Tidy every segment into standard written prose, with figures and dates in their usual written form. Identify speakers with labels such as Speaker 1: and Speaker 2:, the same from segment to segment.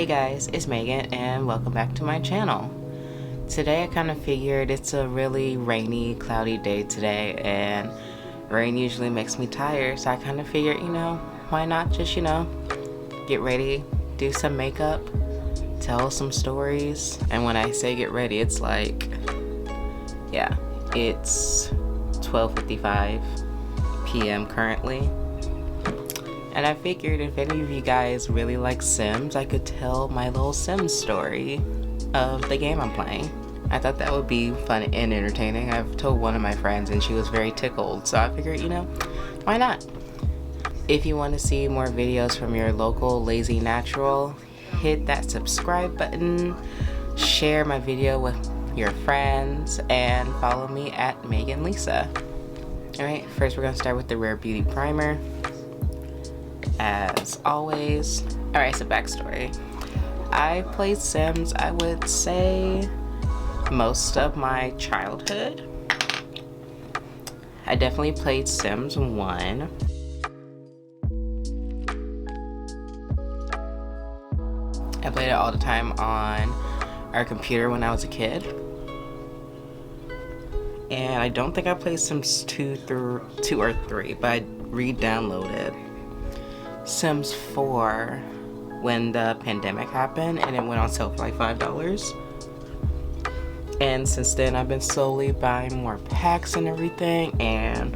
Speaker 1: Hey guys, it's Megan and welcome back to my channel. Today I kind of figured it's a really rainy, cloudy day today, and rain usually makes me tired, so I kind of figured, why not just, get ready, do some makeup, tell some stories. And when I say get ready, it's like, yeah, it's 12:55 p.m. currently. And I figured if any of you guys really like Sims, I could tell my little Sims story of the game I'm playing. I thought that would be fun and entertaining. I've told one of my friends and she was very tickled, so I figured, why not? If you want to see more videos from your local Lazy Natural, hit that subscribe button, share my video with your friends, and follow me at Megan Lisa. Alright, first we're going to start with the Rare Beauty Primer. As always. Alright, so backstory. I played Sims, I would say, most of my childhood. I definitely played Sims 1. I played it all the time on our computer when I was a kid. And I don't think I played Sims 2 or 3, but I re-downloaded Sims 4 when the pandemic happened and it went on sale for like $5. And since then I've been slowly buying more packs and everything, and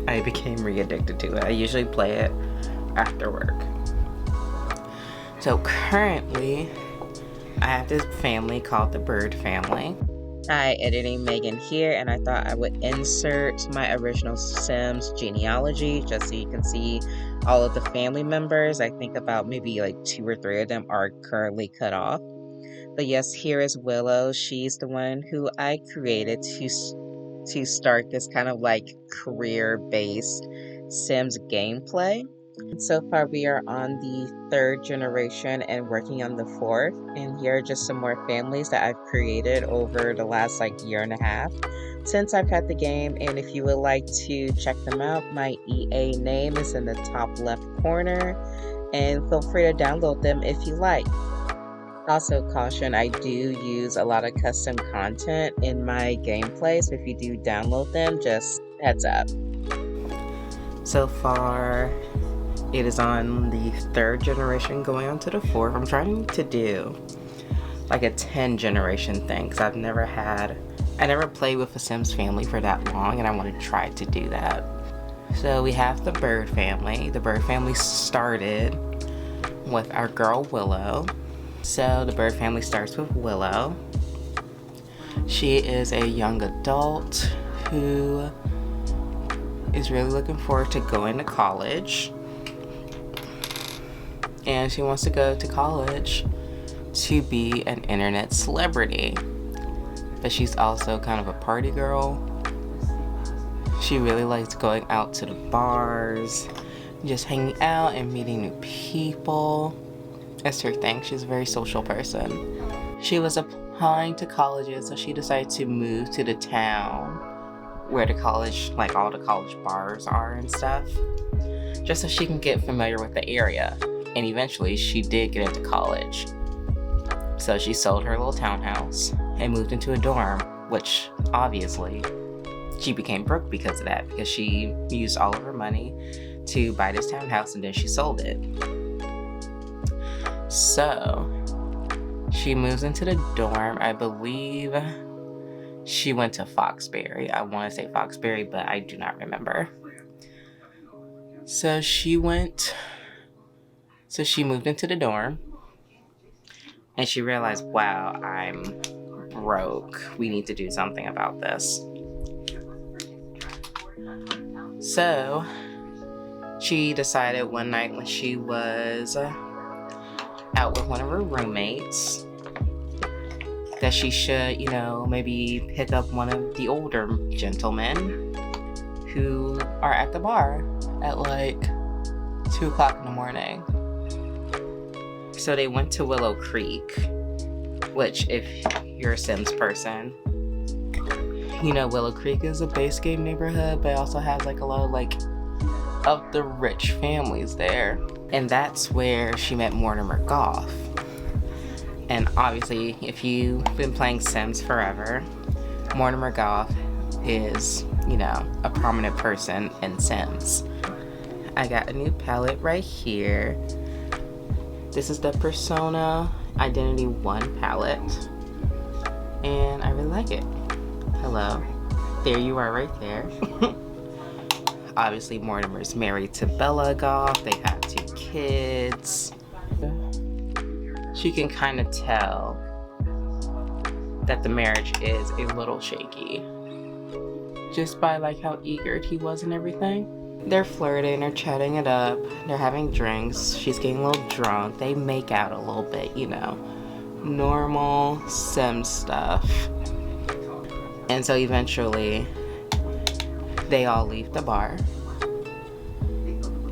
Speaker 1: I became re-addicted to it. I usually play it after work. So currently I have this family called the Bird family. Hi, editing Megan here, and I thought I would insert my original Sims genealogy just so you can see all of the family members. I think about maybe like 2 or 3 of them are currently cut off. But yes, here is Willow. She's the one who I created to start this kind of like career-based Sims gameplay. So far we are on the 3rd generation and working on the 4th, and here are just some more families that I've created over the last like year and a half since I've had the game. And if you would like to check them out, my EA name is in the top left corner, and feel free to download them if you like. Also, caution, I do use a lot of custom content in my gameplay, so if you do download them, just heads up. So far it is on the 3rd generation going on to the 4th. I'm trying to do like a 10 generation thing because I never played with a Sims family for that long, and I want to try to do that. So we have the Bird family. The Bird family started with our girl Willow. So the Bird family starts with Willow. She is a young adult who is really looking forward to going to college. And she wants to go to college to be an internet celebrity. But she's also kind of a party girl. She really likes going out to the bars, just hanging out and meeting new people. That's her thing. She's a very social person. She was applying to colleges, so she decided to move to the town where the college, like all the college bars are and stuff, just so she can get familiar with the area. And eventually she did get into college. So she sold her little townhouse and moved into a dorm, which obviously she became broke because of that, because she used all of her money to buy this townhouse and then she sold it. So she moves into the dorm. I believe she went to Foxbury. I want to say Foxbury, but I do not remember. So she moved into the dorm, and she realized, wow, I'm broke. We need to do something about this. So she decided one night when she was out with one of her roommates that she should, maybe pick up one of the older gentlemen who are at the bar at like 2 o'clock in the morning. So they went to Willow Creek, which if you're a Sims person, Willow Creek is a base game neighborhood, but it also has like a lot of like of the rich families there. And that's where she met Mortimer Goff. And obviously, if you've been playing Sims forever, Mortimer Goth is, you know, a prominent person in Sims. I got a new palette right here. This is the Persona Identity 1 palette. And I really like it. Hello. There you are right there. Obviously, Mortimer's married to Bella Goth. They have 2 kids. She can kind of tell that the marriage is a little shaky, just by like how eager he was and everything. They're flirting, they're chatting it up, they're having drinks, she's getting a little drunk, they make out a little bit, you know, normal Sim stuff. And so eventually they all leave the bar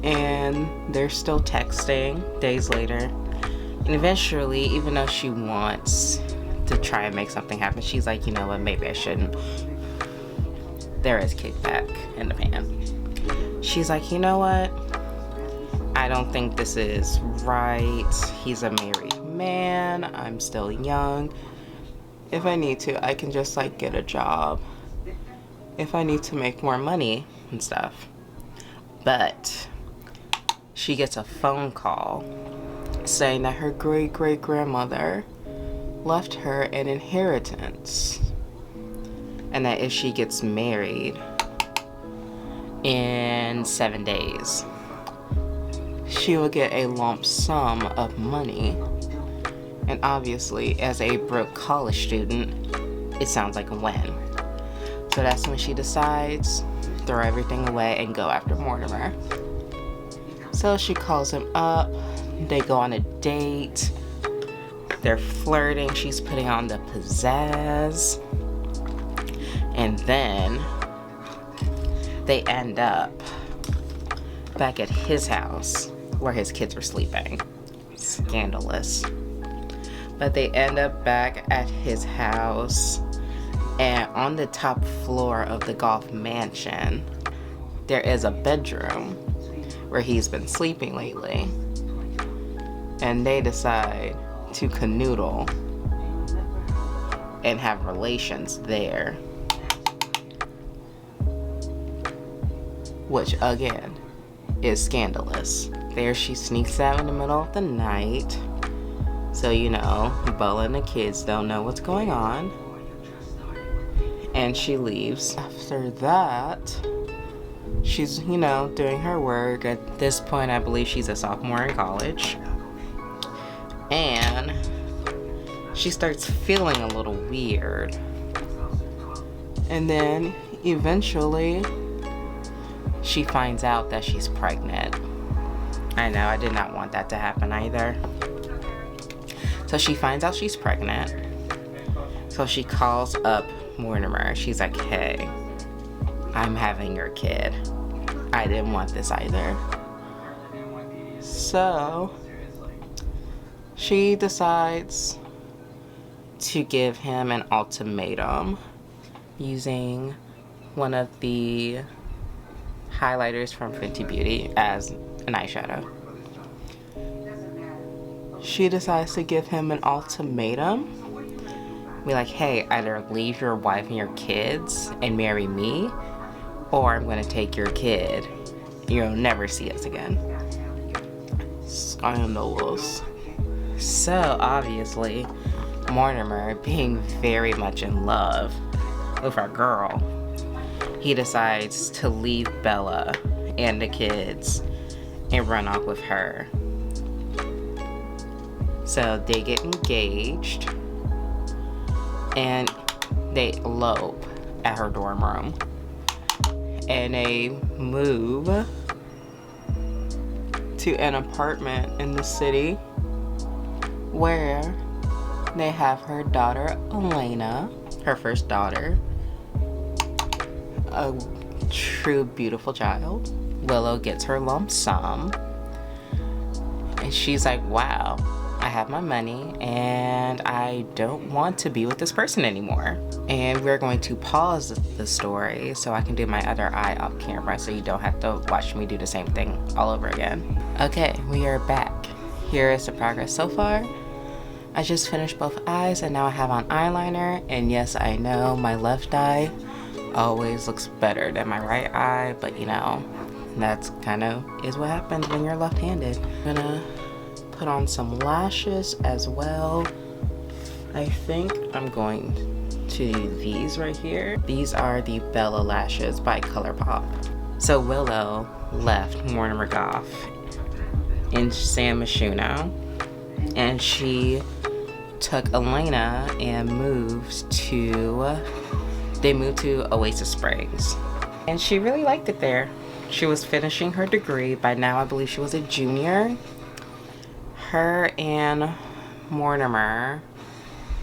Speaker 1: and they're still texting days later. And eventually, even though she wants to try and make something happen, she's like, you know what, maybe I shouldn't. There is kickback in the pan. She's like, you know what, I don't think this is right. He's a married man. I'm still young. If I need to, I can just like get a job. If I need to make more money and stuff. But she gets a phone call saying that her great-great-grandmother left her an inheritance, and that if she gets married in 7 days, she will get a lump sum of money. And obviously, as a broke college student, it sounds like a win. So that's when she decides to throw everything away and go after Mortimer. So she calls him up. They go on a date. They're flirting. She's putting on the pizzazz. And then they end up back at his house where his kids were sleeping. Scandalous. But they end up back at his house, and on the top floor of the Goth mansion, there is a bedroom where he's been sleeping lately. And they decide to canoodle and have relations there. Which, again, is scandalous. There she sneaks out in the middle of the night. So, you know, Bella and the kids don't know what's going on. And she leaves. After that, she's, you know, doing her work. At this point, I believe she's a sophomore in college. And she starts feeling a little weird. And then, eventually, she finds out that she's pregnant. I know, I did not want that to happen either. So she finds out she's pregnant. So she calls up Mortimer. She's like, hey, I'm having your kid. I didn't want this either. So she decides to give him an ultimatum using one of the highlighters from Fenty Beauty as an eyeshadow. She decides to give him an ultimatum. Be like, hey, either leave your wife and your kids and marry me, or I'm gonna take your kid. You'll never see us again. Scandalous. So obviously, Mortimer, being very much in love with our girl, he decides to leave Bella and the kids and run off with her. So they get engaged and they elope at her dorm room, and they move to an apartment in the city where they have her daughter Elena, her first daughter, a true beautiful child. Willow gets her lump sum, and she's like, wow, I have my money and I don't want to be with this person anymore. And we're going to pause the story so I can do my other eye off camera so you don't have to watch me do the same thing all over again. Okay, we are back. Here is the progress so far. I just finished both eyes and now I have on eyeliner. And yes, I know my left eye always looks better than my right eye, but you know, that's kind of is what happens when you're left-handed. I'm gonna put on some lashes as well. I think I'm going to these right here. These are the Bella lashes by ColourPop. So Willow left Mortimer Goff in San Myshuno, and she took Elena and moved to Oasis Springs. And she really liked it there. She was finishing her degree. By now I believe she was a junior. Her and Mortimer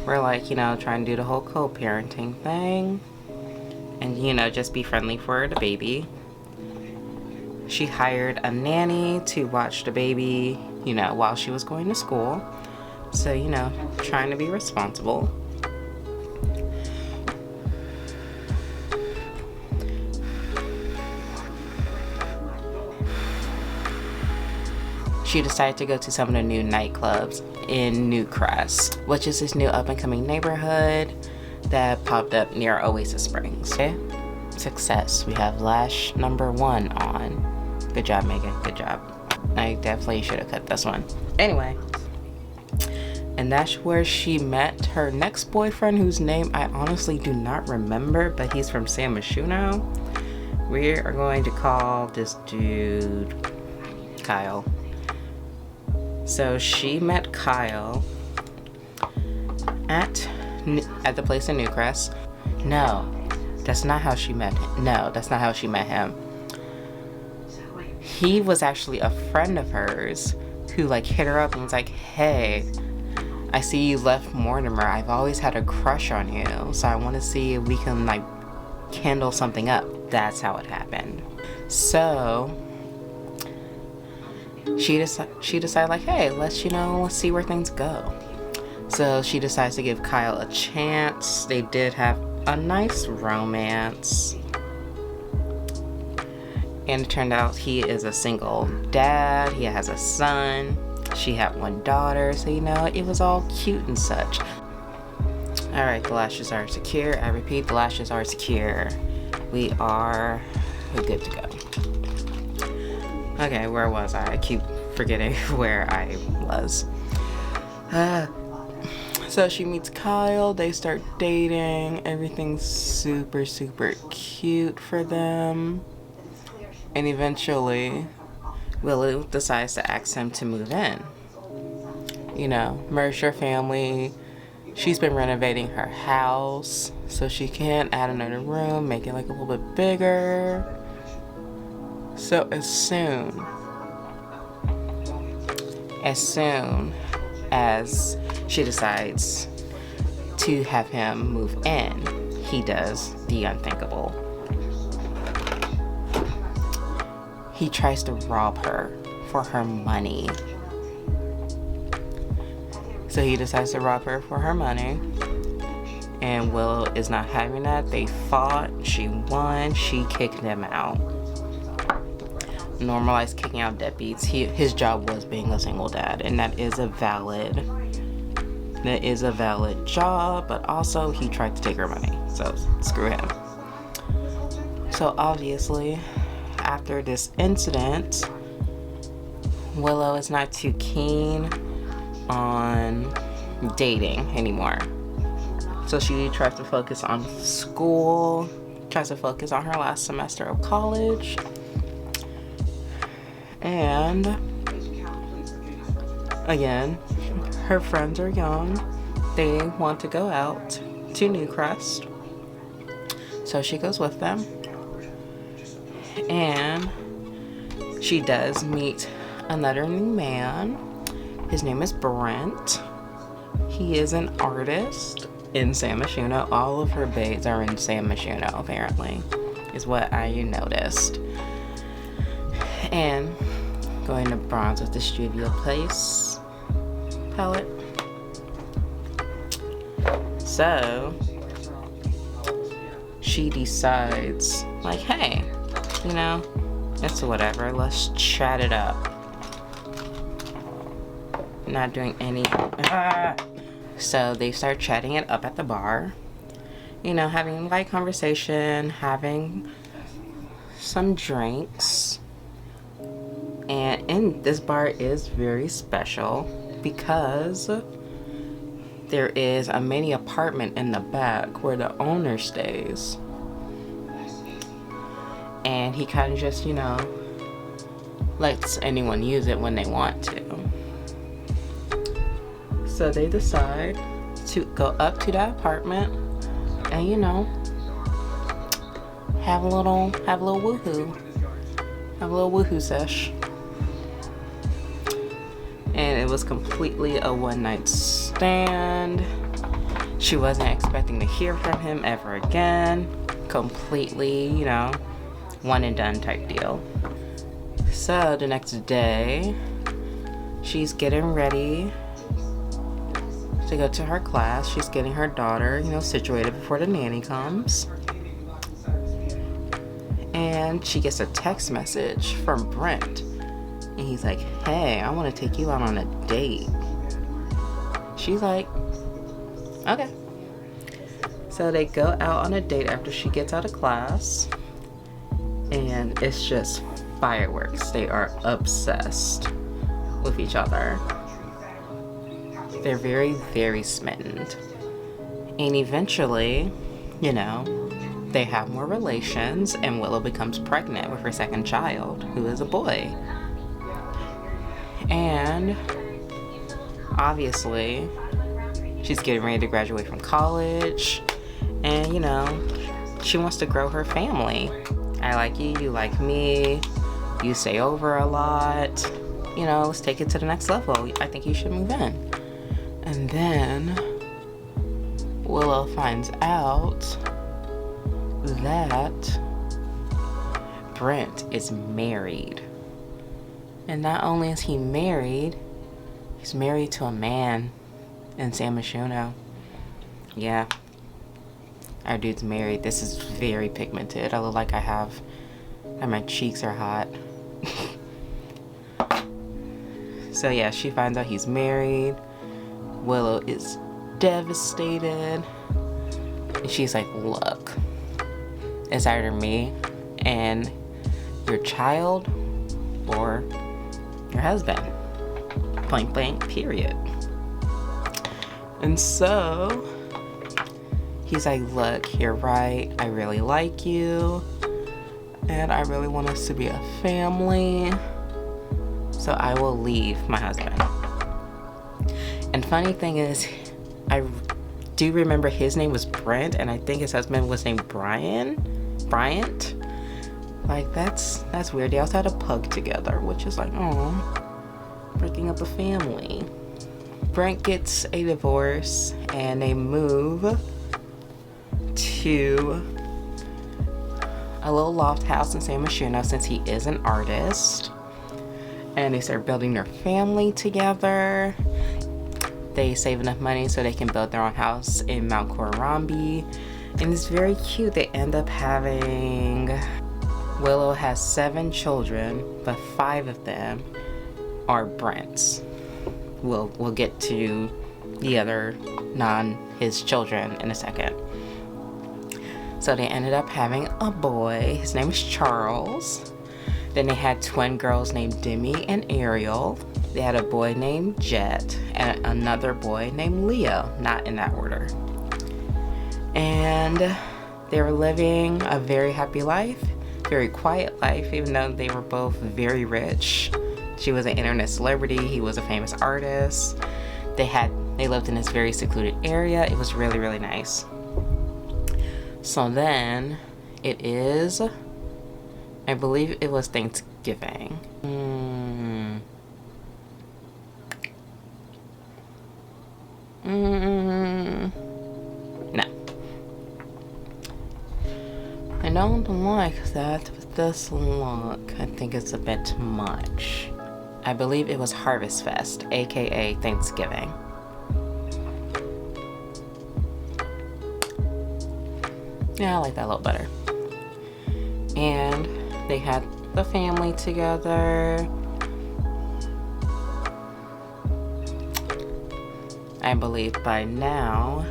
Speaker 1: were like, you know, trying to do the whole co-parenting thing. And, you know, just be friendly for the baby. She hired a nanny to watch the baby, you know, while she was going to school. So, you know, trying to be responsible. She decided to go to some of the new nightclubs in Newcrest, which is this new up-and-coming neighborhood that popped up near Oasis Springs. Okay. Success. We have lash number 1 on. Good job, Megan. Good job. I definitely should have cut this one. Anyway, and that's where she met her next boyfriend, whose name I honestly do not remember, but he's from San Myshuno. We are going to call this dude Kyle. So she met Kyle at the place in Newcrest. No, that's not how she met him. No, that's not how she met him. He was actually a friend of hers who like hit her up and was like, hey, I see you left Mortimer. I've always had a crush on you, so I want to see if we can like kindle something up. That's how it happened. So she decided like, hey, let's see where things go. So she decides to give Kyle a chance. They did have a nice romance. And it turned out he is a single dad. He has a son. She had 1 daughter. So, you know, it was all cute and such. Alright, the lashes are secure. I repeat, the lashes are secure. We're good to go. Okay, where was I? I keep forgetting where I was. So she meets Kyle, they start dating, everything's super, super cute for them. And eventually, Willow decides to ask him to move in. You know, merge her family. She's been renovating her house, so she can add another room, make it like a little bit bigger. So as soon as she decides to have him move in, he does the unthinkable. He tries to rob her for her money. So he decides to rob her for her money. And Willow is not having that. They fought. She won. She kicked him out. Normalized kicking out deadbeats. His job was being a single dad, and that is a valid job, but also he tried to take her money, so screw him. So obviously, after this incident, Willow is not too keen on dating anymore. So she tries to focus on school, tries to focus on her last semester of college. And again, her friends are young. They want to go out to Newcrest. So she goes with them. And she does meet another new man. His name is Brent. He is an artist in San Myshuno. All of her babes are in San Myshuno, apparently, is what I noticed. And going to bronze with this Juvia Place palette. So she decides, like, hey, you know, it's whatever, let's chat it up. Not doing any So they start chatting it up at the bar, you know, having light conversation, having some drinks. And this bar is very special because there is a mini apartment in the back where the owner stays. And he kind of just, you know, lets anyone use it when they want to. So they decide to go up to that apartment and, you know, have a little woohoo. Have a little woohoo sesh. And it was completely a one-night stand. She wasn't expecting to hear from him ever again. Completely, you know, one and done type deal. So the next day, she's getting ready to go to her class. She's getting her daughter, you know, situated before the nanny comes. And she gets a text message from Brent. And he's like, hey, I want to take you out on a date. She's like, okay. So they go out on a date after she gets out of class. And it's just fireworks. They are obsessed with each other. They're very, very smitten. And eventually, you know, they have more relations and Willow becomes pregnant with her second child, who is a boy. And obviously, she's getting ready to graduate from college. And, you know, she wants to grow her family. I like you, you like me, you stay over a lot. You know, let's take it to the next level. I think you should move in. And then Willow finds out that Brent is married. And not only is he married, he's married to a man in San Myshuno. Yeah. Our dude's married. This is very pigmented. I look like and my cheeks are hot. So yeah, she finds out he's married. Willow is devastated. And she's like, look, it's either me and your child or your husband. Point blank, period. And so he's like, look, you're right. I really like you. And I really want us to be a family. So I will leave my husband. And funny thing is, I do remember his name was Brent, and I think his husband was named Bryant. Like, that's weird. They also had a pug together, which is like, oh, breaking up a family. Brent gets a divorce, and they move to a little loft house in San Myshuno since he is an artist. And they start building their family together. They save enough money so they can build their own house in Mount Corambi. And it's very cute. They end up having... Willow has 7 children, but 5 of them are Brent's. We'll get to the other his children in a second. So they ended up having a boy. His name is Charles. Then they had twin girls named Demi and Ariel. They had a boy named Jet and another boy named Leo, not in that order. And they were living a very happy life, very quiet life, even though they were both very rich. She was an internet celebrity, he was a famous artist. They lived in this very secluded area. It was really, really nice. So then it is, I believe it was Thanksgiving. No. I don't like that with this look. I think it's a bit much. I believe it was Harvest Fest, aka Thanksgiving. Yeah, I like that a little better. And they had the family together. I believe by now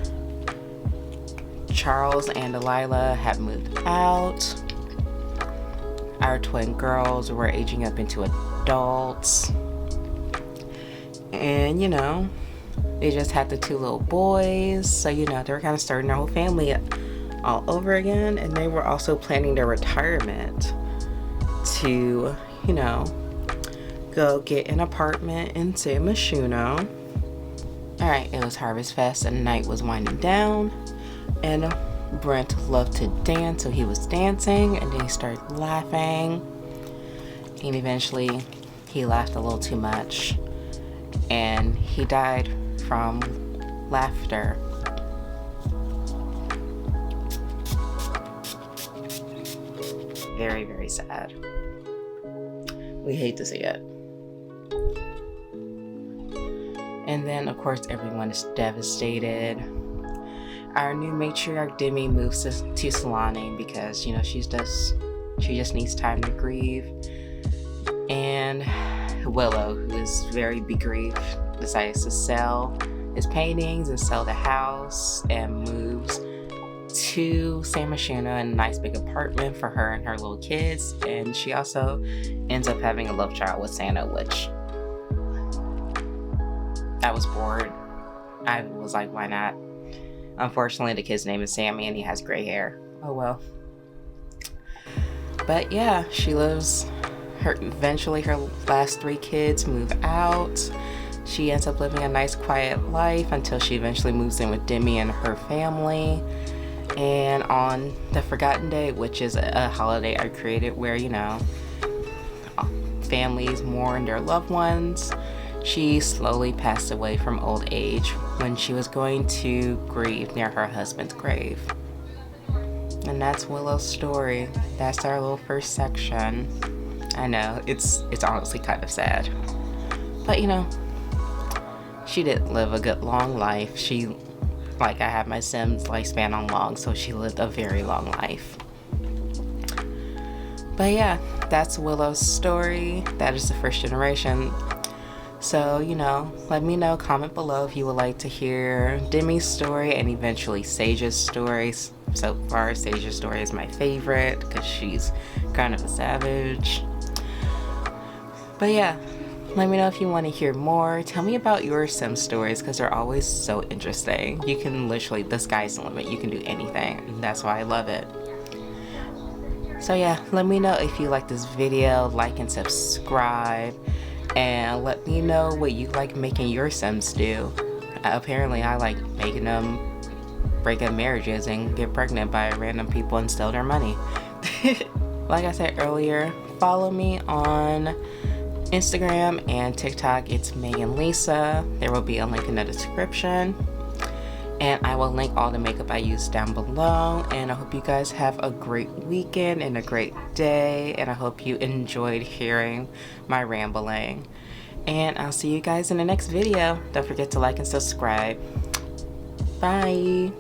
Speaker 1: Charles and Delilah have moved out. Our twin girls were aging up into adults. And you know, they just had the 2 little boys. So you know, they were kind of starting their whole family all over again. And they were also planning their retirement to, you know, go get an apartment in San Myshuno. Alright, it was Harvest Fest and the night was winding down. And Brent loved to dance, so he was dancing, and then he started laughing. And eventually, he laughed a little too much, and he died from laughter. Very, very sad. We hate to see it. And then, of course, everyone is devastated. Our new matriarch Demi moves to Solani because, you know, she just needs time to grieve. And Willow, who is very begrieved, decides to sell his paintings and sell the house and moves to San Myshuno in a nice big apartment for her and her little kids. And she also ends up having a love child with Santa, which I was bored. I was like, why not? Unfortunately, the kid's name is Sammy and he has gray hair. Oh well. But yeah, she lives eventually her last 3 kids move out. She ends up living a nice quiet life until she eventually moves in with Demi and her family. And on the Forgotten Day, which is a holiday I created where, you know, families mourn their loved ones, she slowly passed away from old age when she was going to grieve near her husband's grave. And that's Willow's story. That's our little first section. I know, it's honestly kind of sad. But you know, she did live a good long life. She, like I have my Sims lifespan on long, so she lived a very long life. But yeah, that's Willow's story. That is the first generation. So, you know, let me know, comment below if you would like to hear Demi's story and eventually Sage's stories. So far, Sage's story is my favorite because she's kind of a savage. But yeah, let me know if you want to hear more. Tell me about your Sim stories because they're always so interesting. You can literally, the sky's the limit. You can do anything. And that's why I love it. So yeah, let me know if you like this video, like and subscribe. And let me know what you like making your Sims do. Apparently I like making them break up marriages and get pregnant by random people and steal their money. Like I said earlier, follow me on Instagram and TikTok. It's Megan Lisa. There will be a link in the description. And I will link all the makeup I use down below. And I hope you guys have a great weekend and a great day. And I hope you enjoyed hearing my rambling. And I'll see you guys in the next video. Don't forget to like and subscribe. Bye.